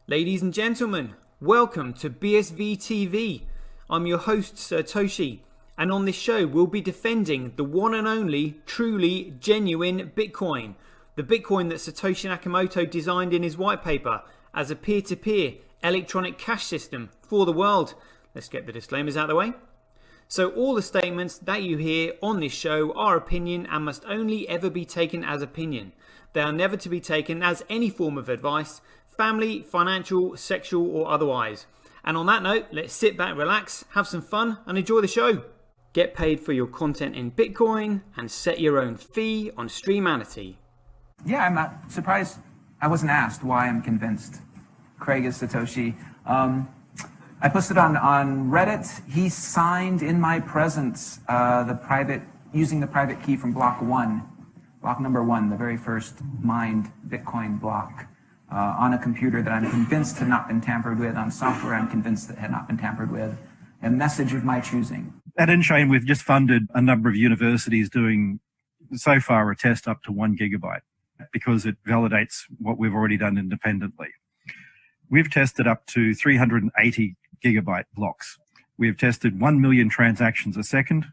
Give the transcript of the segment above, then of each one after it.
Ladies and gentlemen, welcome to BSV TV. I'm your host Satoshi, and on this show we'll be defending the one and only, truly genuine Bitcoin. The Bitcoin that Satoshi Nakamoto designed in his white paper as a peer-to-peer electronic cash system for the world. Let's get the disclaimers out of the way. So all the statements that you hear on this show are opinion and must only ever be taken as opinion. They are never to be taken as any form of advice, family, financial, sexual or otherwise. And on that note, let's sit back, relax, have some fun and enjoy the show. Get paid for your content in Bitcoin and set your own fee on Streamanity. Yeah, I'm not surprised I wasn't asked why I'm convinced Craig is Satoshi. I posted on Reddit. He signed in my presence using the private key from block number one, the very first mined Bitcoin block, on a computer that I'm convinced had not been tampered with, on software I'm convinced that had not been tampered with, a message of my choosing. At Enchain, we've just funded a number of universities doing, so far, a test up to 1 gigabyte because it validates what we've already done independently. We've tested up to 380 gigabyte blocks. We've tested 1 million transactions a second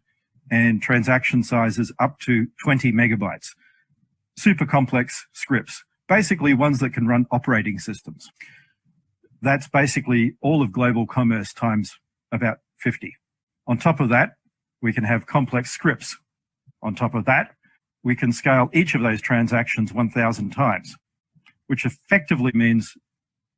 and transaction sizes up to 20 megabytes. Super complex scripts, basically ones that can run operating systems. That's basically all of global commerce times about 50. On top of that, we can have complex scripts. On top of that, we can scale each of those transactions 1,000 times, which effectively means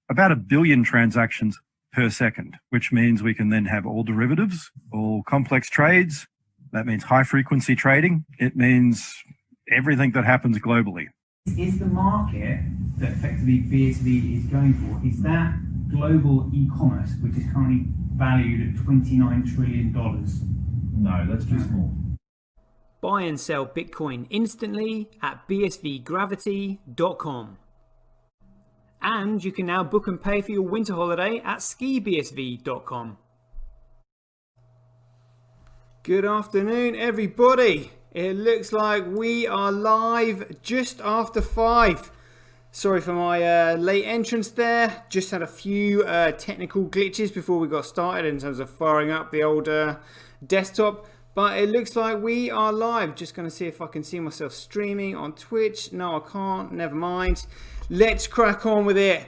about 1 billion transactions per second, which means we can then have all derivatives, all complex trades. That means high frequency trading. It means everything that happens globally. Is the market that effectively BSV is going for, is that global e-commerce, which is currently valued at $29 trillion? No, that's too small. Buy and sell Bitcoin instantly at bsvgravity.com. And you can now book and pay for your winter holiday at skibsv.com. Good afternoon, everybody. It looks like we are live just after 5. Sorry for my late entrance there. Just had a few technical glitches before we got started in terms of firing up the old desktop. But it looks like we are live. Just going to see if I can see myself streaming on Twitch. No, I can't. Never mind. Let's crack on with it.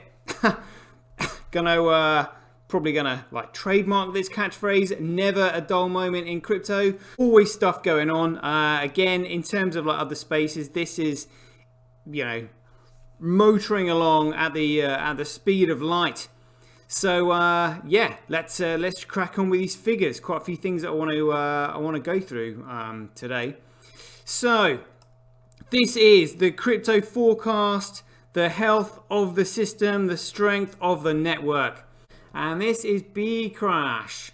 Probably gonna like trademark this catchphrase. Never a dull moment in crypto. Always stuff going on. Again, in terms of like other spaces, this is, you know, motoring along at the speed of light. So yeah, let's crack on with these figures. Quite a few things that I want to go through today. So this is the crypto forecast, the health of the system, the strength of the network. And this is B crash.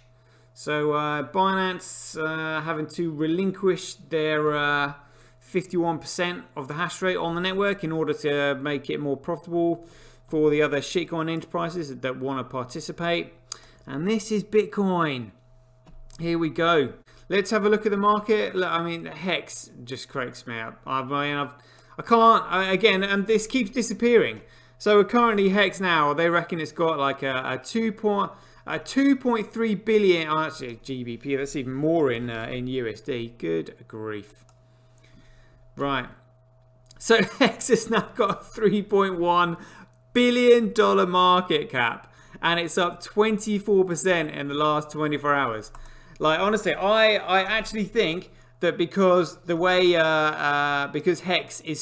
So Binance having to relinquish their 51% of the hash rate on the network in order to make it more profitable for the other shitcoin enterprises that want to participate. And this is Bitcoin. Here we go. Let's have a look at the market. I mean, Hex just cracks me up. I can't, again, and this keeps disappearing. So currently Hex now, they reckon it's got like a 2.3 billion, actually GBP, that's even more in USD. Good grief. Right. So Hex has now got a $3.1 billion market cap, and it's up 24% in the last 24 hours. Like, honestly, I actually think that because the way, because Hex is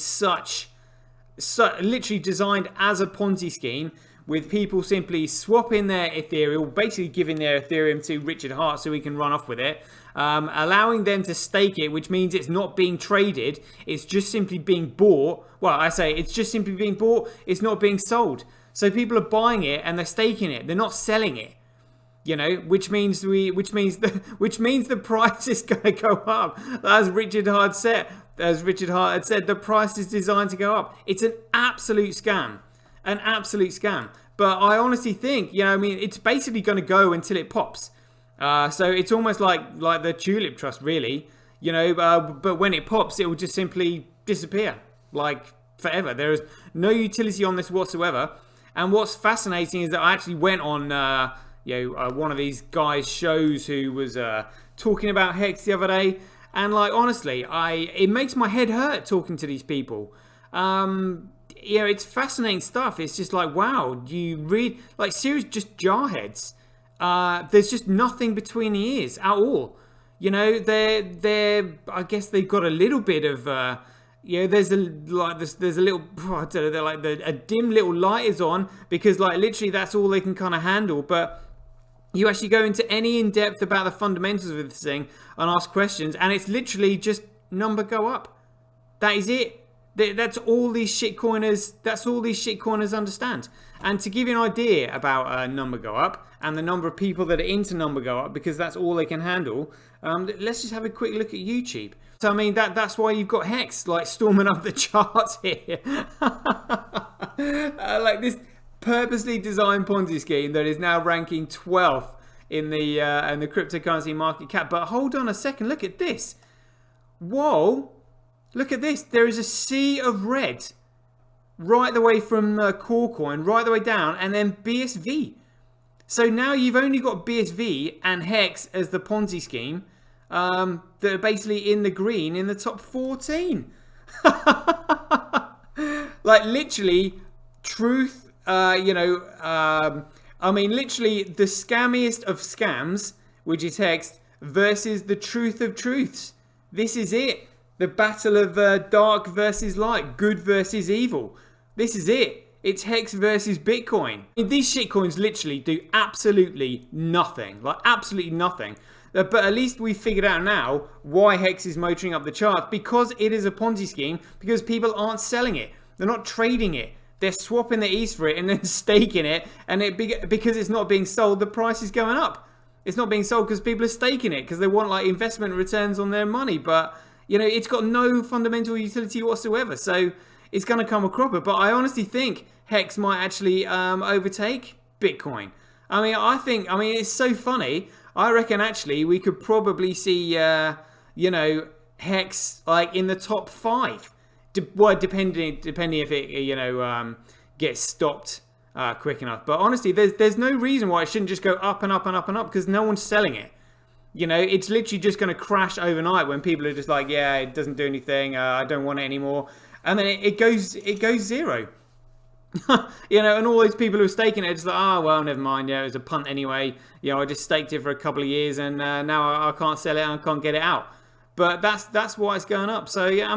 literally designed as a Ponzi scheme, with people simply swapping their Ethereum, basically giving their Ethereum to Richard Hart so he can run off with it, allowing them to stake it, which means it's not being traded, it's just simply being bought. Well, I say it's just simply being bought, it's not being sold. So people are buying it and they're staking it, they're not selling it. You know, which means the price is going to go up. As Richard Hart had said, the price is designed to go up. It's an absolute scam. An absolute scam. But I honestly think, you know, I mean, it's basically going to go until it pops. So it's almost like the Tulip Trust, really. You know, but when it pops, it will just simply disappear, like forever. There is no utility on this whatsoever. And what's fascinating is that I actually went on one of these guys' shows who was talking about Hex the other day, and like honestly, it makes my head hurt talking to these people. It's fascinating stuff. It's just like, wow, you read like serious just jarheads. There's just nothing between the ears at all. You know, they're I guess they've got a little bit of there's a little I don't know, they're like a dim little light is on because like literally that's all they can kind of handle. But you actually go into any in depth about the fundamentals of this thing and ask questions, and it's literally just number go up. That is it. That's all these shitcoiners. That's all these shitcoiners understand. And to give you an idea about number go up and the number of people that are into number go up, because that's all they can handle. Let's just have a quick look at YouTube. So I mean that's why you've got Hex like storming up the charts here, like this purposely designed Ponzi scheme that is now ranking 12th in the cryptocurrency market cap. But hold on a second, look at this. Whoa. Look at this. There is a sea of red right the way from core coin, right the way down, and then BSV. So now you've only got BSV and Hex as the Ponzi scheme that are basically in the green in the top 14. Like literally, truth, literally the scammiest of scams, which is Hex, versus the truth of truths. This is it. The battle of dark versus light, good versus evil. This is it. It's Hex versus Bitcoin. These shitcoins literally do absolutely nothing. Like absolutely nothing. But at least we figured out now why Hex is motoring up the charts. Because it is a Ponzi scheme. Because people aren't selling it. They're not trading it. They're swapping the ETH for it and then staking it. And because it's not being sold, the price is going up. It's not being sold because people are staking it. Because they want like investment returns on their money. But it's got no fundamental utility whatsoever. So it's going to come a cropper. But I honestly think Hex might actually overtake Bitcoin. It's so funny. I reckon actually we could probably see, Hex like in the top 5. Depending if it, gets stopped quick enough. But honestly, there's no reason why it shouldn't just go up and up and up and up because no one's selling it. It's literally just going to crash overnight when people are just like, yeah, it doesn't do anything. I don't want it anymore. And then it goes zero. And all those people who are staking it are just like, oh, well, never mind. Yeah, it was a punt anyway. I just staked it for a couple of years and now I can't sell it and I can't get it out. But that's why it's going up. So, yeah,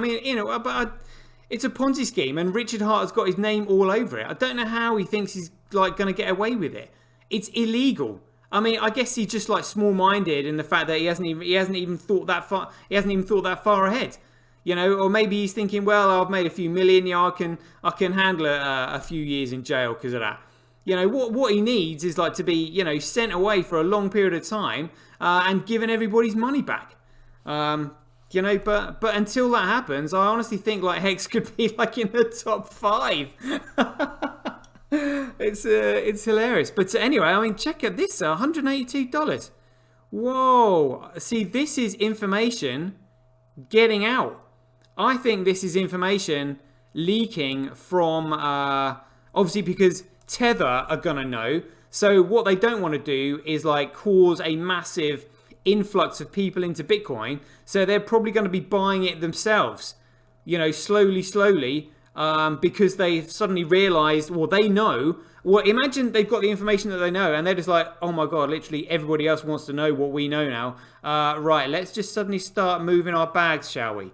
it's a Ponzi scheme and Richard Hart has got his name all over it. I don't know how he thinks he's like going to get away with it. It's illegal. I guess he's just like small-minded in the fact that he hasn't even thought that far. He hasn't even thought that far ahead, or maybe he's thinking, well, I've made a few million. I can handle a few years in jail because of that. What he needs is like to be sent away for a long period of time and given everybody's money back. But until that happens, I honestly think like Hex could be like in the top 5. It's hilarious. But anyway, check out this, $182. Whoa. See, this is information getting out. I think this is information leaking from, obviously because Tether are going to know. So what they don't want to do is like cause a massive influx of people into Bitcoin. So they're probably going to be buying it themselves, slowly. Because they've suddenly realized, they know. Imagine they've got the information that they know, and they're just like, oh my god, literally everybody else wants to know what we know now. Right, let's just suddenly start moving our bags, shall we?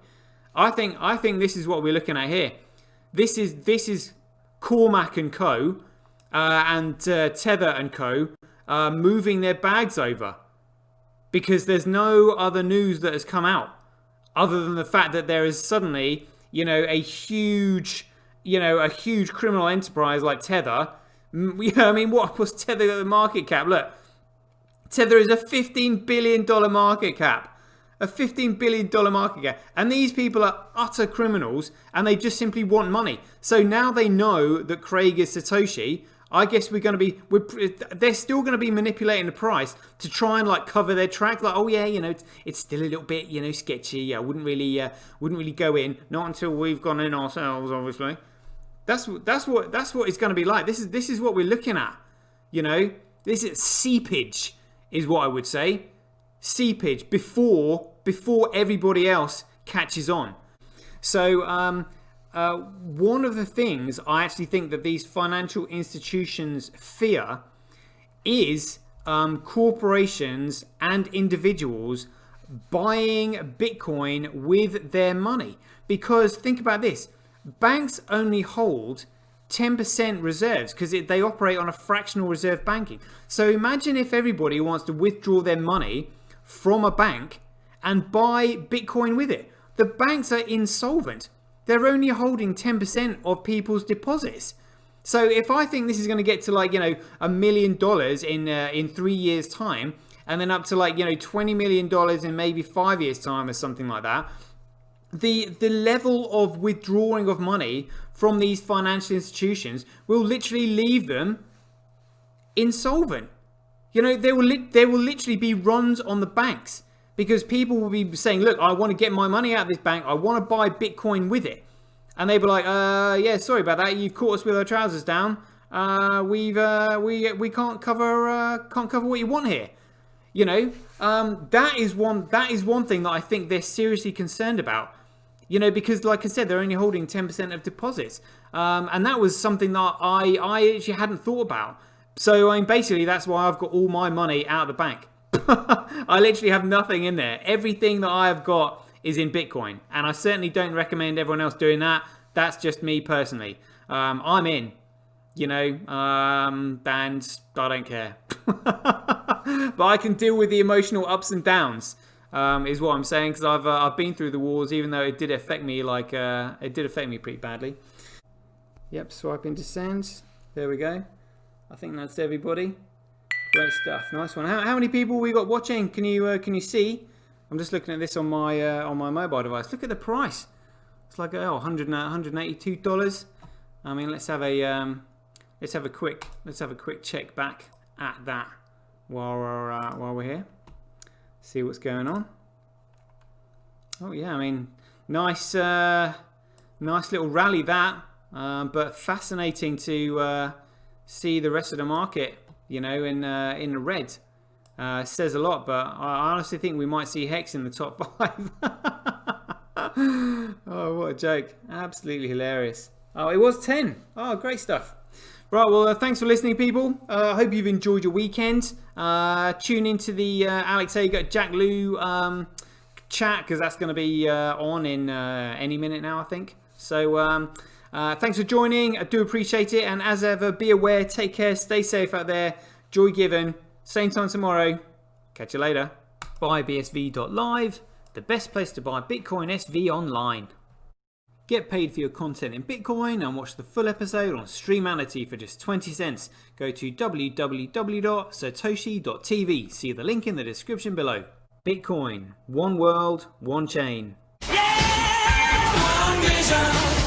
I think this is what we're looking at here. This is Cormac and Co. And Tether and Co. Moving their bags over. Because there's no other news that has come out other than the fact that there is suddenly a huge criminal enterprise like Tether. What was Tether at the market cap? Look, Tether is a $15 billion market cap. A $15 billion market cap. And these people are utter criminals and they just simply want money. So now they know that Craig is Satoshi. I guess they're still going to be manipulating the price to try and like cover their track. Like, oh yeah, it's still a little bit, sketchy. I wouldn't really go in. Not until we've gone in ourselves, obviously. That's what it's going to be like. This is what we're looking at. You know, this is seepage, is what I would say. Seepage before everybody else catches on. So one of the things I actually think that these financial institutions fear is corporations and individuals buying Bitcoin with their money. Because think about this, banks only hold 10% reserves because they operate on a fractional reserve banking. So imagine if everybody wants to withdraw their money from a bank and buy Bitcoin with it. The banks are insolvent. They're only holding 10% of people's deposits. So if I think this is going to get to like, you know, $1 million in 3 years time, and then up to like, you know, $20 million in maybe 5 years time or something like that, the level of withdrawing of money from these financial institutions will literally leave them insolvent. You know, there will literally be runs on the banks because people will be saying, look, I want to get my money out of this bank. I want to buy Bitcoin with it. And they'll be like, yeah, sorry about that. You've caught us with our trousers down. We can't cover what you want here. You know, that is one thing that I think they're seriously concerned about. You know, because like I said, they're only holding 10% of deposits. And that was something that I actually hadn't thought about. So, I mean, basically, that's why I've got all my money out of the bank. I literally have nothing in there. Everything that I've got is in Bitcoin. And I certainly don't recommend everyone else doing that. That's just me personally. I'm in, you know, and I don't care. But I can deal with the emotional ups and downs, is what I'm saying. Because I've been through the wars, even though it did affect me pretty badly. Yep, swipe into send. There we go. I think that's everybody. Great stuff. Nice one. How many people we got watching? Can you see? I'm just looking at this on my mobile device. Look at the price. It's like $182. I mean, let's have a quick check back at that while we're here. See what's going on. Oh yeah, I mean, nice little rally that, but fascinating to see the rest of the market, you know, in the red. Says a lot, but I honestly think we might see Hex in the top 5. Oh, what a joke. Absolutely hilarious. Oh, it was 10. Oh, great stuff. Right, well, thanks for listening, people. I hope you've enjoyed your weekend. Tune into the Alex Hager, Jack Lou chat, because that's going to be on in any minute now, I think. So, thanks for joining. I do appreciate it. And as ever, be aware, take care, stay safe out there. Joy given. Same time tomorrow. Catch you later. BuyBSV.live, the best place to buy Bitcoin SV online. Get paid for your content in Bitcoin and watch the full episode on Streamanity for just 20 cents. Go to www.satoshi.tv. See the link in the description below. Bitcoin, one world, one chain. Yeah! One vision.